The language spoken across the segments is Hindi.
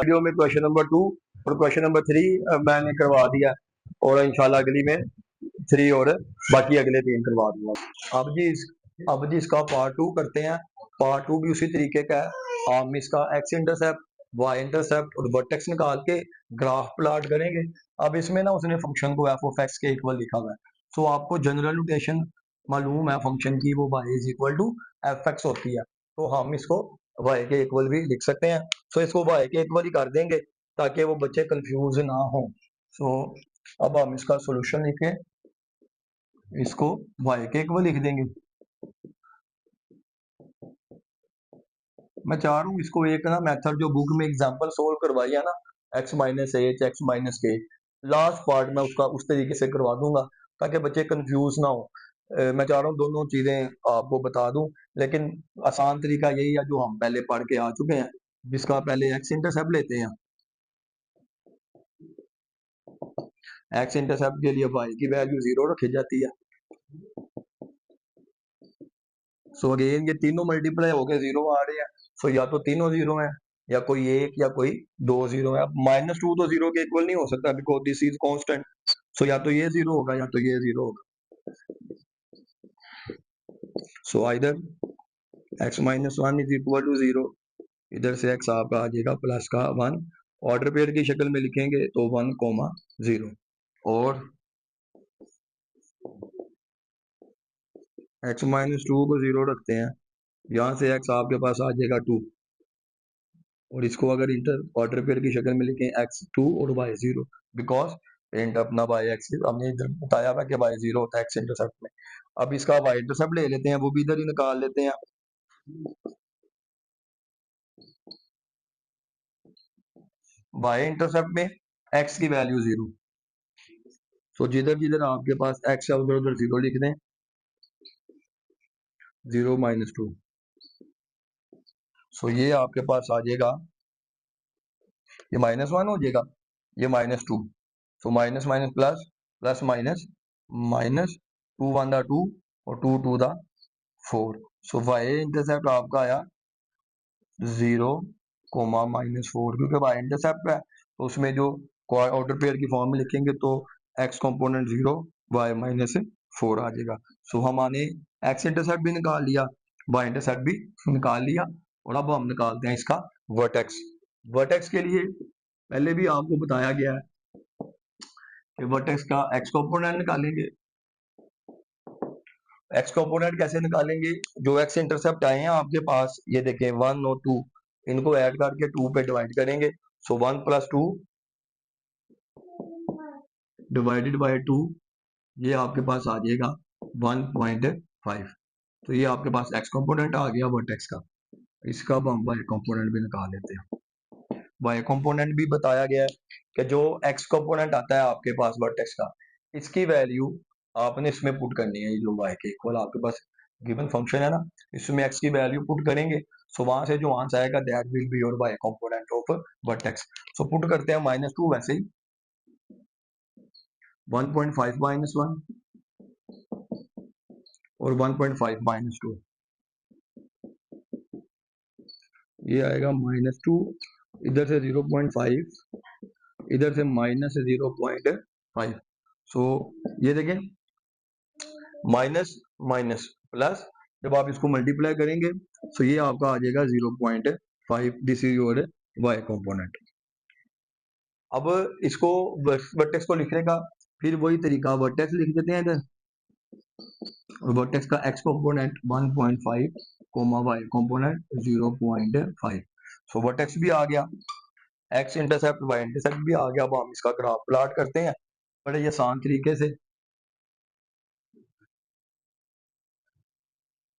वीडियो में क्वेश्चन नंबर 2 और क्वेश्चन नंबर 3 मैंने करवा दिया और इंशाल्लाह अगली में 3 और बाकी अगले 3 करवा दूंगा। अब जी इसका पार्ट 2 करते हैं। पार्ट 2 भी उसी तरीके का है। हम इसका एक्स इंटरसेप्ट, वाई इंटरसेप्ट और वर्टेक्स निकाल के ग्राफ प्लॉट करेंगे। अब इसमें ना उसने फंक्शन को एफ ऑफ एक्स के इक्वल लिखा हुआ है। सो आपको जनरल नोटेशन मालूम है फंक्शन की, वो y is equal to f x होती है। तो हम इसको y के इक्वल भी लिख सकते हैं। सो इसको y के इक्वल ही कर देंगे ताकि वो बच्चे कंफ्यूज ना हो। सो अब हम इसका सोल्यूशन लिखें, इसको y के इक्वल लिख देंगे। मैं चाह रहा हूँ इसको एक ना मेथड जो बुक में एग्जांपल सोल्व करवाई है ना, x minus H x minus के, लास्ट पार्ट में उसका उस तरीके से करवा दूंगा ताकि बच्चे कंफ्यूज ना हो। मैं चाह रहा हूँ दोनों चीजें आपको बता दूं, लेकिन आसान तरीका यही है जो हम पहले पढ़ के आ चुके हैं, जिसका पहले एक्स इंटरसेप्ट लेते हैं। एक्स इंटरसेप्ट के लिए y की वैल्यू 0 रखी जाती है। सो अगेन ये तीनों मल्टीप्लाई होकर 0 आ रहे हैं। सो या तो तीनों 0 है, या कोई एक, या कोई 2 0 है। -2 तो 0 के इक्वल नहीं हो सकता बिकॉज दिस इज कांस्टेंट। सो या तो ये 0 होगा या तो ये 0 होगा। So either x minus 1 is equal to 0, इधर से x आपका आ जाएगा प्लस का 1, ऑर्डर पेयर की शक्ल में लिखेंगे तो 1 0, और x माइनस 2 को 0 रखते हैं, यहाँ से x आपके पास आ जाएगा 2, और इसको अगर इंटर ऑर्डर पेयर की शक्ल में लिखें x2 और y0, बिकॉज प्रिंट अपना बाय एक्स, हमने इधर बताया हुआ कि y0 होता है एक्स इंटरसेप्ट में। अब इसका y इंटरसेप्ट ले लेते हैं, वो भी इधर ही निकाल लेते हैं। y इंटरसेप्ट में x की वैल्यू 0, तो जिधर जिधर आपके पास x है उधर उधर 0 लिख दें। 0 -2, सो ये आपके पास आ जाएगा, ये -1 हो जाएगा, ये -2, so minus minus plus, plus minus, minus 2 1 दा 2 और 2 2 दा 4। सो y इंटरसेप्ट आपका आया 0, -4, क्योंकि y इंटरसेप्ट है तो उसमें जो ऑर्डर पेयर की फॉर्म में लिखेंगे तो x कंपोनेंट 0, y -4 आ जाएगा। सो हमने x इंटरसेप्ट भी निकाल लिया, y इंटरसेप्ट भी निकाल लिया, और अब हम निकालते हैं इसका वर्टेक्स। वर्टेक्स के लिए पहले भी आपको बताया गया है कि वर्टेक्स का x कंपोनेंट निकालेंगे। x कंपोनेंट कैसे निकालेंगे, जो x इंटरसेप्ट आए हैं आपके पास, ये देखें 1 और 2, इनको ऐड करके 2 पे डिवाइड करेंगे। सो 1 + 2 डिवाइडेड बाय 2, ये आपके पास आ जाएगा 1.5। तो ये आपके पास x कंपोनेंट आ गया वर्टेक्स का। इसका अब हम y कंपोनेंट भी निकाल लेते हैं। y कंपोनेंट भी बताया गया है कि जो x कंपोनेंट आता है आपके पास वर्टेक्स का, इसकी वैल्यू आपने इसमें पुट करनी है। जो y के इक्वल आपके पास गिवन फंक्शन है ना, इसमें x की वैल्यू पुट करेंगे। सो वहां से जो आंसर आएगा that will be your y component of vertex. So put करते हैं -2, वैसे ही 1.5 -1 और 1.5 -2, ये आएगा -2, इधर से 0.5, इधर से -0.5। सो ये देखें माइनस माइनस प्लस, जब आप इसको मल्टीप्लाई करेंगे तो ये आपका आ जाएगा 0.5। This is your y component. अब इसको वर्टेक्स को लिखने का फिर वही तरीका, वर्टेक्स लिख देते हैं इधर, और वर्टेक्स का x कंपोनेंट 1.5, y कंपोनेंट 0.5। सो वर्टेक्स भी आ गया, x इंटरसेप्ट y इंटरसेप्ट भी आ गया। अब हम इसका ग्राफ प्लॉट करते हैं बड़े आसान तरीके से।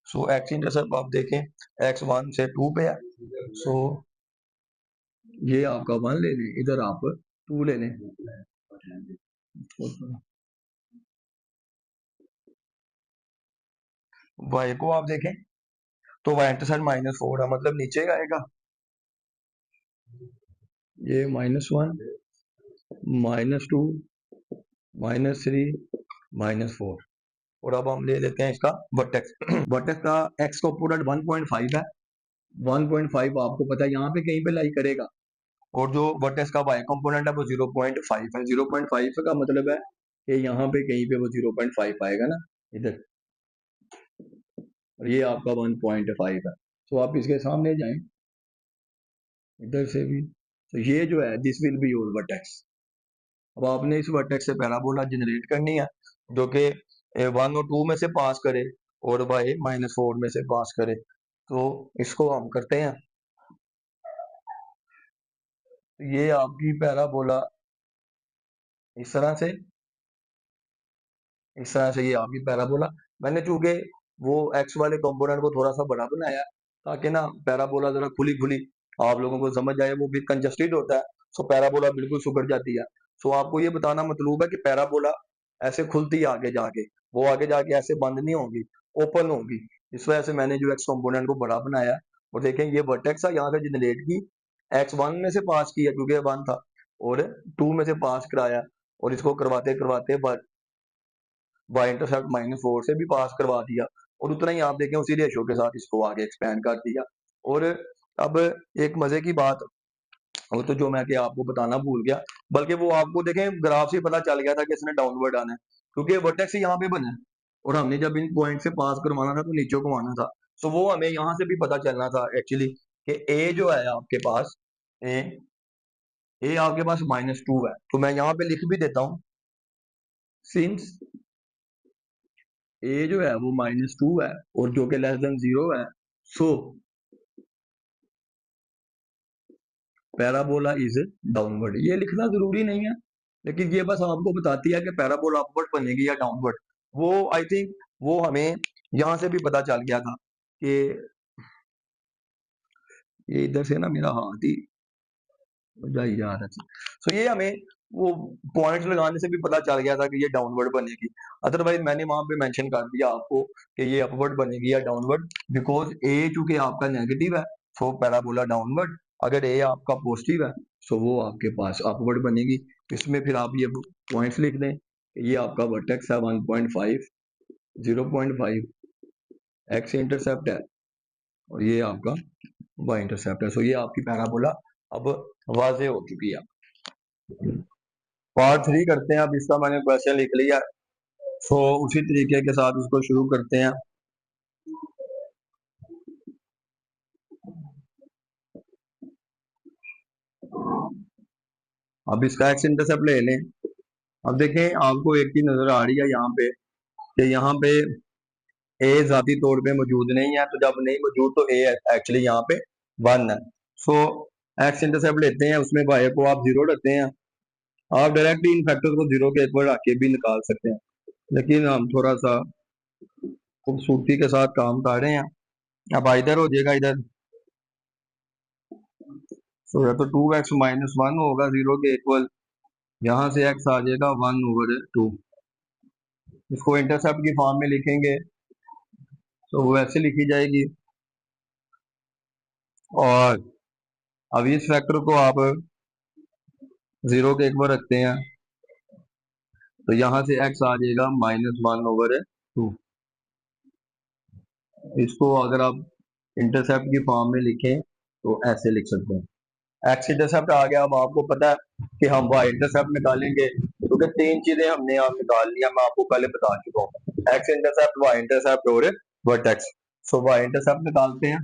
सो x इंटरसेप्ट आप देखें x 1 से 2 पे है, सो ये आपका 1 ले लें, इधर आप 2 ले लें। y को आप देखें तो y इंटरसेप्ट -4 है, मतलब नीचे आएगा। ये -1 -2 -3 -4, और अब हम ले लेते हैं इसका वर्टेक्स। वर्टेक्स का x कंपोनेंट 1.5 है। 1.5 आपको पता है यहाँ पे कहीं पे लाई करेगा, और जो वर्टेक्स का वाई कंपोनेंट है वो 0.5 है। 0.5 का मतलब है कि यहाँ पे कहीं पे वो 0.5 आएगा ना इधर, और ये आपका 1.5 है। तो आप इसके सामने जाएं इधर से भी, तो ये जो है this will be your vertex. अब आपने इस वर्टेक्स से पैराबोला जनरेट करनी है जो कि 1 और 2 में से पास करे और बाय -4 में से पास करे। तो इसको हम करते हैं। ये आपकी पैराबोला इस तरह से, ये आपकी पैराबोला। मैंने चूंकि वो एक्स वाले कंपोनेंट को थोड़ा सा बड़ा बनाया ताकि ना पैराबोला जरा खुली खुली आप लोगों को समझ आए, वो भी कंजस्टेड होता है, सो पैराबोला बिल्कुल सुकड़ जाती है। सो आपको ये बताना मतलब है कि पैराबोला ऐसे खुलती है आगे जाके, वो आगे जाके ऐसे बंद नहीं होगी, ओपन होगी। इस वजह से मैंने जो एक्स कंपोनेंट को बड़ा बनाया, और देखें ये वर्टेक्स है, यहाँ से जनरेट की, x1 में से पास किया क्योंकि 1 था, और 2 में से पास कराया, और इसको करवाते करवाते बाय इंटरसेप्ट -4 से भी पास करवा दिया, और उतना ही आप देखें उसी रेशो के साथ इसको आगे एक्सपेंड कर दिया। और अब एक मजे की बात, वो तो जो मैं कि आपको बताना भूल गया, बल्कि वो आपको देखें ग्राफ से पता चल गया था कि इसने डाउनवर्ड आना है, क्योंकि वर्टेक्स यहाँ पे बना है और हमने जब इन पॉइंट से पास करवाना था तो नीचे को आना था। सो वो हमें यहाँ से भी पता चलना था एक्चुअली कि ए जो है आपके पास, ए ए आपके पास -2 है। तो मैं यहाँ पे लिख भी देता हूँ, सिंस ए जो है वो -2 है और जो कि लेस देन 0 है, सो पैराबोला इज डाउनवर्ड। ये लिखना जरूरी नहीं है, लेकिन ये बस आपको बताती है कि पैराबोला अपवर्ड बनेगी या डाउनवर्ड। वो आई थिंक वो हमें यहाँ से भी पता चल गया था कि ये इधर से ना मेरा हाथ ही जा ही जा रहा था। सो ये हमें वो पॉइंट्स लगाने से भी पता चल गया था कि ये डाउनवर्ड बनेगी। अदरवाइज मैंने वहां पे मेंशन कर दिया आपको कि ये अपवर्ड बनेगी या डाउनवर्ड, बिकॉज ए चूंकि आपका नेगेटिव है, सो पैराबोला डाउनवर्ड। अगर ए आपका पॉजिटिव है, सो वो आपके पास अपवर्ड बनेगी। इसमें फिर आप ये पॉइंट्स लिख दें, ये आपका वर्टेक्स है 1.5, 0.5 एक्स इंटरसेप्ट है, और ये आपका वाई इंटरसेप्ट है। सो ये आपकी पैराबोला अब वाजे हो चुकी है। पार्ट 3 करते हैं। अब इसका मैंने क्वेश्चन लिख लिया, सो उसी तरीके के साथ इसको शुरू करते हैं। अब इसका एक्स इंटरसेप्ट ले लें। अब देखें आपको एक चीज नजर आ रही है यहाँ पे कि यहाँ पे ए जाती तौर पे मौजूद नहीं है, तो जब नहीं मौजूद तो ए एक्चुअली यहाँ पे 1 है। सो एक्स इंटरसेप्ट लेते हैं, उसमें वाई को आप 0 रखते हैं। आप डायरेक्टली इन फैक्टर्स को 0 के ऊपर रख के भी निकाल सकते हैं, लेकिन हम थोड़ा सा खूबसूरती के साथ काम कर रहे हैं। अब इधर हो जाएगा इधर, तो या तो 2x-1 होगा 0 के इक्वल, यहाँ से x आ जाएगा 1/2। इसको इंटरसेप्ट की फॉर्म में लिखेंगे तो वो ऐसे लिखी जाएगी, और अब इस फैक्टर को आप 0 के इक्वल रखते हैं, तो यहाँ से x आ जाएगा -1/2। इसको अगर आप इंटरसेप्ट की फॉर्म में लिखें तो ऐसे लिख सकते हैं। एक्स इंटरसेप्ट आ गया। अब आपको पता है कि हम वाई इंटरसेप्ट निकालेंगे, क्योंकि 3 चीजें हमने आप निकाल लिया, मैं आपको पहले बता चुका हूँ, एक्स इंटरसेप्ट, वाई इंटरसेप्ट और वर्टेक्स। सो वाई इंटरसेप्ट निकालते हैं।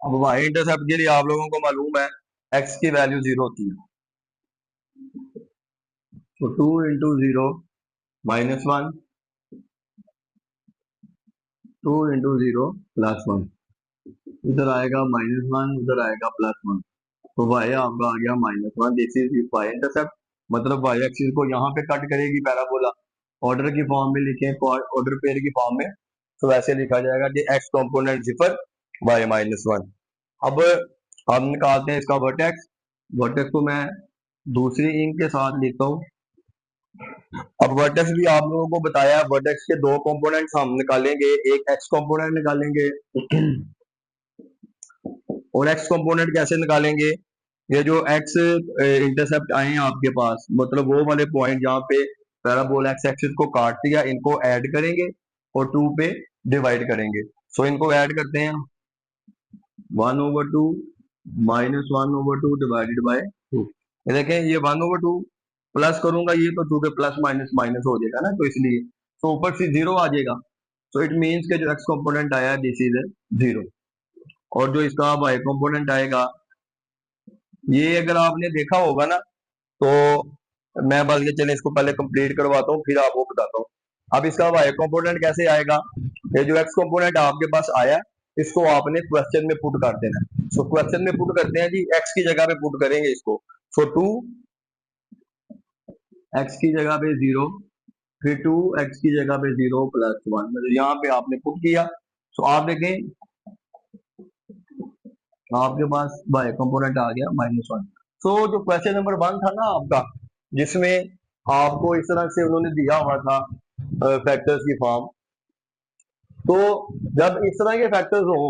अब वाई इंटरसेप्ट के लिए आप लोगों को मालूम है एक्स की वैल्यू 0 होती है, तो 2 × 0 -1, 2 × 0 +1, इधर आएगा -1, उधर आएगा +1, तो वाई आपका आ गया -1। दिस इज वाई इंटरसेप्ट, मतलब वाई एक्सिस को यहाँ पे कट करेगी पैराबोला। ऑर्डर की फॉर्म में लिखें, ऑर्डर पेयर की फॉर्म में, तो ऐसे लिखा जाएगा कि एक्स कंपोनेंट 0, वाई -1। अब हम निकालते हैं इसका वर्टेक्स। वर्टेक्स को मैं दूसरी इंक के साथ लिखता हूँ। अब वर्टेक्स भी आप लोगों को बताया, वर्टेक्स के 2 कंपोनेंट्स हम निकालेंगे, एक एक्स कंपोनेंट निकालेंगे और एक्स कंपोनेंट कैसे निकालेंगे, ये जो एक्स इंटरसेप्ट आए हैं आपके पास, मतलब वो वाले पॉइंट जहाँ पे पैराबोला एक्स एक्सिस को काट दिया, इनको ऐड करेंगे और 2 पे डिवाइड करेंगे। सो इनको ऐड करते हैं। 1/2 -1/2 डिवाइडेड बाय 2। ये देखें, ये 1/2 प्लस करूंगा, ये तो चूंकि प्लस माइनस माइनस हो जाएगा ना, तो इसलिए तो ऊपर से 0 आ जाएगा। तो इट मीन्स के जो एक्स कंपोनेंट आया दिस इज 0, और जो इसका वाई कंपोनेंट आएगा, ये अगर आपने देखा होगा ना, तो मैं बल्कि चले इसको पहले कंप्लीट करवाता हूँ, फिर आपको बताता हूँ। अब इसका वाई कंपोनेंट कैसे आएगा? ये जो एक्स कंपोनेंट आपके पास आया, इसको आपने क्वेश्चन में पुट कर देना है। सो क्वेश्चन में पुट करते हैं जी, एक्स की जगह पे पुट करेंगे इसको। सो 2 एक्स की जगह पे 0, फिर 2 एक्स की जगह पे 0 प्लस 1, मतलब यहाँ पे आपने पुट किया। सो आप देखें, आपके पास वाई कंपोनेंट आ गया -1। सो जो क्वेश्चन नंबर 1 था ना आपका, जिसमें आपको इस तरह से उन्होंने दिया हुआ था फैक्टर्स की फॉर्म, तो जब इस तरह के फैक्टर्स हो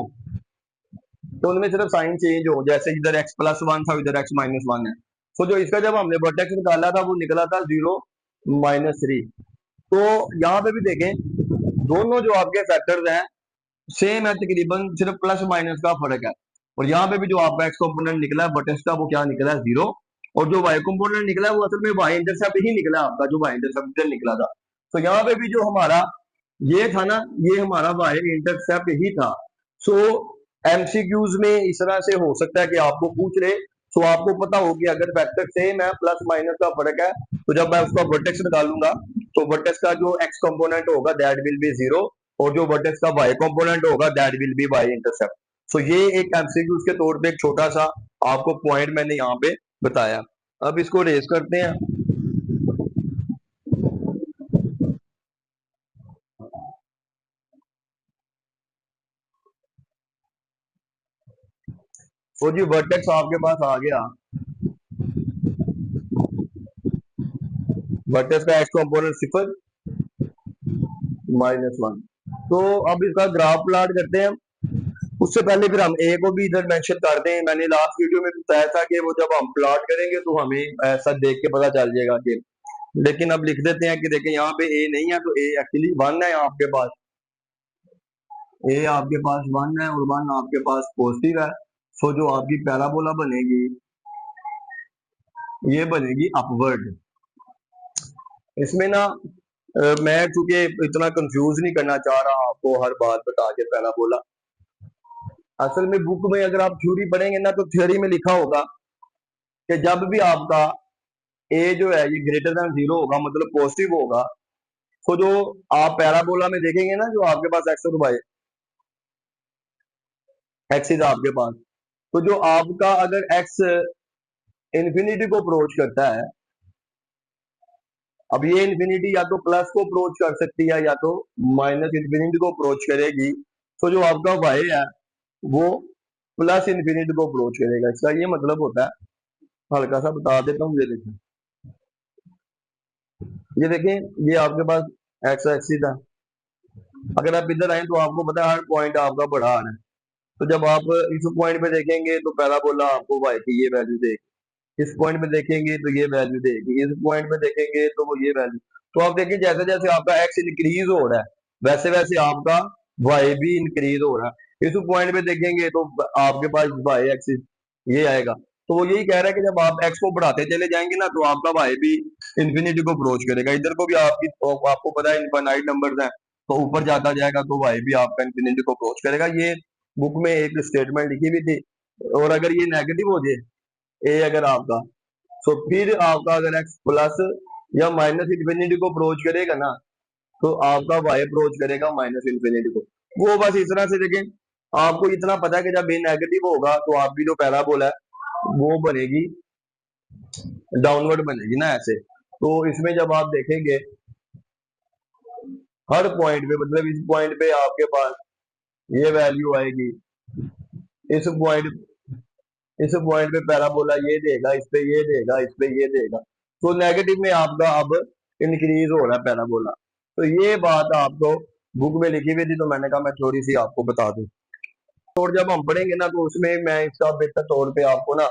तो उनमें सिर्फ साइन चेंज हो, जैसे इधर x +1 था, इधर x -1 है। तो जो इसका जब हमने वर्टेक्स निकाला था वो निकला था 0 -3। तो यहाँ पे भी देखें, दोनों जो आपके फैक्टर्स हैं सेम है, तकरीबन सिर्फ प्लस माइनस का फर्क है। और यहाँ पे भी जो आपका एक्स कंपोनेंट निकला है वर्टेक्स का, वो क्या निकला है? 0। और जो वाई कंपोनेंट निकला है वो असल में वाई इंटरसेप्ट ही निकला है आपका, जो वाई इंटरसेप्ट निकला था। तो यहाँ पे भी जो हमारा ये था ना, ये हमारा वाई इंटरसेप्ट ही था। सो एमसीक्यूज में इस तरह से हो सकता है कि आपको पूछ रहे, तो आपको पता हो कि अगर फैक्टर सेम है, प्लस माइनस का फर्क है, तो जब मैं उसका वर्टेक्स निकालूंगा, तो वर्टेक्स का जो एक्स कंपोनेंट होगा दैट विल बी 0, और जो वर्टेक्स का वाई कंपोनेंट होगा that will be Y intercept. So ये एक एमसीक्यूज के तौर पे एक छोटा सा आपको पॉइंट मैंने यहाँ पे बताया। अब इसको रेस करते हैं। तो जी वर्टेक्स आपके पास आ गया, वर्टेक्स का एक्स कंपोनेंट 0 -1। तो अब इसका ग्राफ प्लॉट करते हैं। उससे पहले फिर हम ए को भी इधर मेंशन करते हैं। मैंने लास्ट वीडियो में बताया था कि वो जब हम प्लॉट करेंगे तो हमें ऐसा देख के पता चल जाएगा कि, लेकिन अब लिख देते हैं कि देखें यहाँ पे ए नहीं है, तो ए एक्चुअली 1 है आपके पास, ए आपके पास 1 है और 1 आपके पास पॉजिटिव है। सो जो आपकी पैराबोला बनेगी, ये बनेगी अपवर्ड। इसमें ना मैं चूंकि इतना कंफ्यूज नहीं करना चाह रहा आपको हर बात बता के पैराबोला। असल में बुक में अगर आप थ्योरी पढ़ेंगे ना, तो थ्योरी में लिखा होगा कि जब भी आपका ए जो है ये ग्रेटर देन 0 होगा, मतलब पॉजिटिव होगा, तो जो आप पैराबोला में देखेंगे ना, जो आपके पास एक्स और वाई एक्सिस आपके पास, तो जो आपका अगर एक्स इन्फिनिटी को अप्रोच करता है, अब ये इन्फिनिटी या तो प्लस को अप्रोच कर सकती है या तो माइनस इन्फिनिटी को अप्रोच करेगी, तो जो आपका वाई है वो प्लस इन्फिनिटी को अप्रोच करेगा। इसका ये मतलब होता है, हल्का सा बता देता हूँ। ये देखें, ये आपके पास एक्स एक्सिस है। अगर आप इधर आए तो आपको पता है हर पॉइंट आपका बढ़ा आ रहा है। तो जब आप इस पॉइंट पे देखेंगे तो पैराबोला आपको वाई की ये वैल्यू देगी, इस पॉइंट पे देखेंगे तो ये वैल्यू देगी, इस पॉइंट पे देखेंगे तो वो ये वैल्यू। तो आप देखिए, जैसे जैसे आपका एक्स इंक्रीज हो रहा है वैसे वैसे आपका वाई भी इंक्रीज हो रहा है। इस पॉइंट पे देखेंगे तो आपके पास वाई एक्सिस ये आएगा। तो वो यही कह रहा है कि जब आप एक्स को बढ़ाते चले जाएंगे ना, तो आपका वाई भी इंफिनिटी को अप्रोच करेगा। इधर को भी आपको पता है इनफाइनाइट नंबर्स हैं, तो ऊपर जाता जाएगा तो वाई भी आपका इंफिनिटी को अप्रोच करेगा। ये बुक में एक स्टेटमेंट लिखी हुई थी। और अगर ये नेगेटिव हो जाए ए अगर आपका, तो फिर आपका अगर एक्स प्लस या माइनस इन्फिनिटी को अप्रोच करेगा ना, तो आपका वाई अप्रोच करेगा माइनस इन्फिनिटी को। वो बस इस तरह से देखें, आपको इतना पता है कि जब ये नेगेटिव होगा तो आपकी जो पैराबोला है वो बनेगी डाउनवर्ड बनेगी ना, ऐसे। तो इसमें जब आप देखेंगे हर पॉइंट पे, मतलब इस आपके पास ये वैल्यू आएगी, इस पॉइंट इस पॉइंट पे पैराबोला ये देगा, इस पे ये देगा, इस पे ये देगा। तो नेगेटिव में आपका अब इंक्रीज हो रहा है पैराबोला। तो ये बात आपको बुक में लिखी हुई थी, तो मैंने कहा मैं थोड़ी सी आपको बता दूं। और जब हम पढ़ेंगे ना, तो उसमें मैं इसका बेहतर तौर पे आपको ना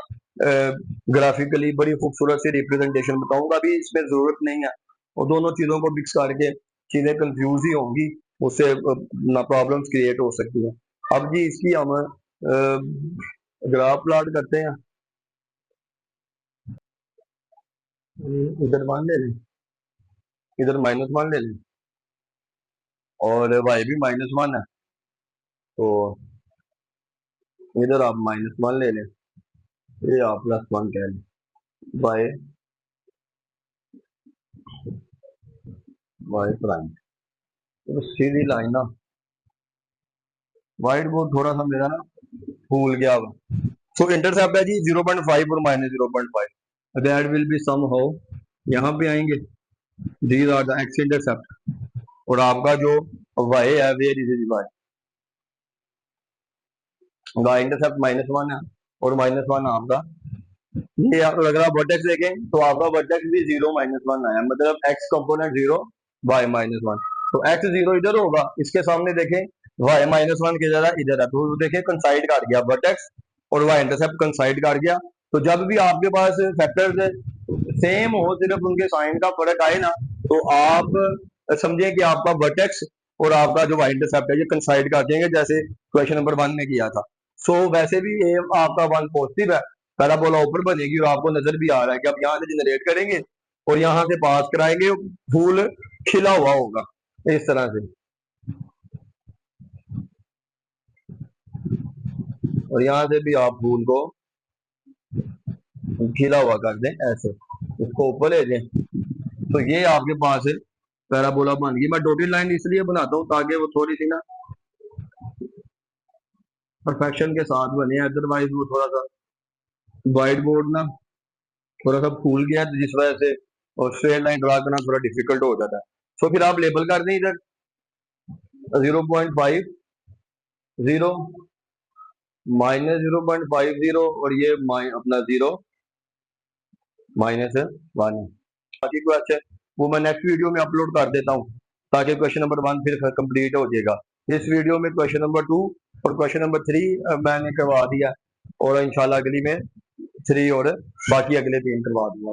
ग्राफिकली बड़ी खूबसूरत सी रिप्रेजेंटेशन बताऊंगा। अभी इसमें जरूरत नहीं है, और दोनों चीजों को मिक्स करके चीजें कंफ्यूज ही होंगी, उससे ना प्रॉब्लम्स क्रिएट हो सकती है। अब जी इसकी हम ग्राफ प्लॉट करते हैं, इधर मान ले लें, इधर -1 ले लें और y भी -1 है, तो इधर आप -1 ले लें, ये आप +1 कह लें, y प्राइम। तो सीधी लाइन ना, व्हाइट बोर्ड थोड़ा सा मेरा ना भूल गया हुआ। सो इंटरसेप्ट है जी 0.5 और -0.5, that will be some how पे आएंगे, these are the x intercept, और आपका जो y है where is y, y intercept -1 है और -1 आपका, ये अगर आप वर्टेक्स देखें तो आपका वर्टेक्स भी 0 -1 आया, मतलब x कंपोनेंट 0 y -1, तो x 0 इधर होगा, इसके सामने देखें y -1 की जगह इधर है, तो देखें कंसाइड कर गया वर्टेक्स और y इंटरसेप्ट कंसाइड कर गया। तो जब भी आपके पास फैक्टर्स सेम हो, सिर्फ उनके साइन का फर्क आए ना, तो आप समझें कि आपका वर्टेक्स और आपका जो y इंटरसेप्ट है ये कंसाइड कर देंगे, जैसे क्वेश्चन नंबर 1 में किया था। सो वैसे भी ये आपका 1 पॉजिटिव है, पैराबोला ऊपर बनेगी और आपको नजर भी आ रहा है कि आप यहाँ से जनरेट करेंगे और यहाँ से पास कराएंगे, फूल खिला हुआ होगा इस तरह से, और यहाँ से भी आप फूल को खिला हुआ कर दें ऐसे, इसको ऊपर ले दें, तो ये आपके पास पैराबोला बन गई। मैं डॉटेड लाइन इसलिए बनाता हूँ ताकि वो थोड़ी सी ना परफेक्शन के साथ बने, अदरवाइज वो थोड़ा सा व्हाइट बोर्ड ना थोड़ा सा फूल गया, जिस वजह से और स्ट्रेट लाइन ड्रा करना थोड़ा डिफिकल्ट हो जाता है। तो फिर आप लेबल कर दें इधर 0.5 0 -0.50 और ये अपना 0 -1। बाकी क्वेश्चन वो मैं नेक्स्ट वीडियो में अपलोड कर देता हूँ, ताकि क्वेश्चन नंबर 1 फिर कंप्लीट हो जाएगा। इस वीडियो में क्वेश्चन नंबर 2 और क्वेश्चन नंबर 3 मैंने करवा दिया, और इंशाल्लाह अगली में 3 और बाकी अगले 3 करवा दूंगा।